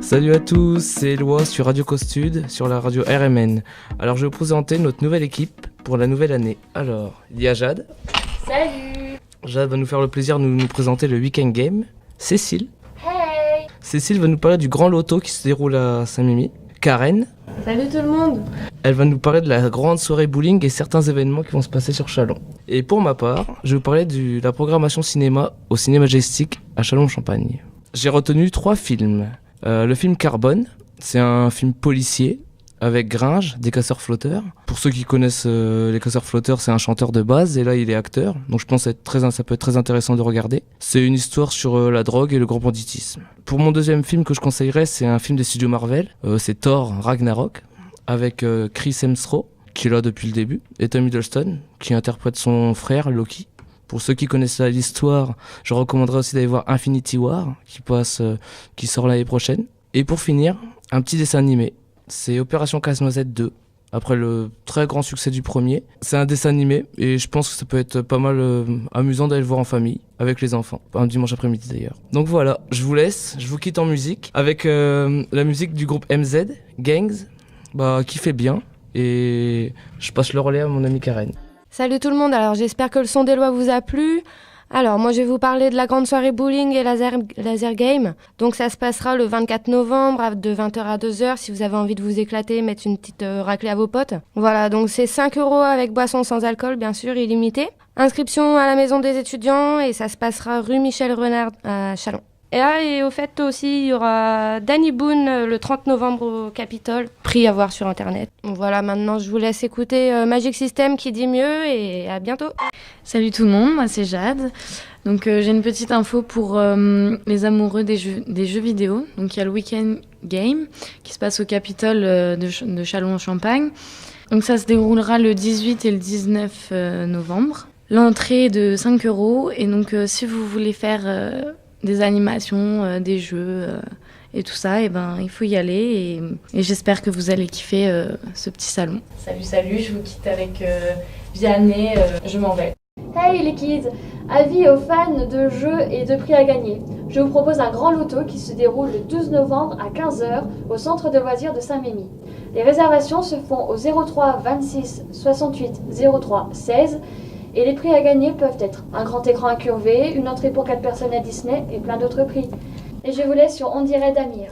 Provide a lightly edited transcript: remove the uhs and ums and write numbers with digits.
Salut à tous, c'est Eloi sur Radio Costud, sur la radio RMN. Alors je vais vous présenter notre nouvelle équipe pour la nouvelle année. Alors, il y a Jade. Salut. Jade va nous faire le plaisir de nous présenter le Weekend Game. Cécile. Hey. Cécile va nous parler du grand loto qui se déroule à Saint-Mimi. Karen. Salut tout le monde. Elle va nous parler de la grande soirée bowling et certains événements qui vont se passer sur Châlons. Et pour ma part, je vais vous parler de la programmation cinéma au Ciné Majestic à Châlons-en-Champagne. J'ai retenu 3 films. Le film Carbone, c'est un film policier avec Gringe, des casseurs flotteurs. Pour ceux qui connaissent les casseurs flotteurs, c'est un chanteur de base et là il est acteur. Donc je pense que ça peut être très intéressant de regarder. C'est une histoire sur la drogue et le grand banditisme. Pour mon deuxième film que je conseillerais, c'est un film des studios Marvel. C'est Thor Ragnarok avec Chris Hemsworth qui est là depuis le début et Tom Hiddleston qui interprète son frère Loki. Pour ceux qui connaissent l'histoire, je recommanderais aussi d'aller voir Infinity War, qui sort l'année prochaine. Et pour finir, un petit dessin animé. C'est Opération Casse-Noisette 2, après le très grand succès du premier. C'est un dessin animé, et je pense que ça peut être pas mal amusant d'aller le voir en famille, avec les enfants. Un dimanche après-midi d'ailleurs. Donc voilà, je vous laisse, je vous quitte en musique, avec la musique du groupe MZ, Gangs, qui fait bien. Et je passe le relais à mon amie Karen. Salut tout le monde, alors j'espère que le son d'Eloi vous a plu. Alors moi je vais vous parler de la grande soirée bowling et laser game. Donc ça se passera le 24 novembre de 20h à 2h si vous avez envie de vous éclater, mettre une petite raclée à vos potes. Voilà, donc c'est 5 € avec boisson sans alcool, bien sûr, illimité. Inscription à la maison des étudiants et ça se passera rue Michel Renard à Châlons. Et au fait aussi, il y aura Danny Boone le 30 novembre au Capitole, prix à voir sur internet. Voilà, maintenant je vous laisse écouter Magic System qui dit mieux et à bientôt. Salut tout le monde, moi c'est Jade. Donc j'ai une petite info pour les amoureux des jeux vidéo. Donc il y a le Weekend Game qui se passe au Capitole de Châlons-en-Champagne. Donc ça se déroulera le 18 et le 19 novembre. L'entrée est de 5 € et donc si vous voulez faire des animations, des jeux et tout ça, et il faut y aller et j'espère que vous allez kiffer ce petit salon. Salut, je vous quitte avec Vianney, je m'en vais. Hey les kids, avis aux fans de jeux et de prix à gagner. Je vous propose un grand loto qui se déroule le 12 novembre à 15h au centre de loisirs de Saint-Mémy. Les réservations se font au 03 26 68 03 16 et les prix à gagner peuvent être un grand écran incurvé, une entrée pour 4 personnes à Disney et plein d'autres prix. Et je vous laisse sur On dirait d'Amir.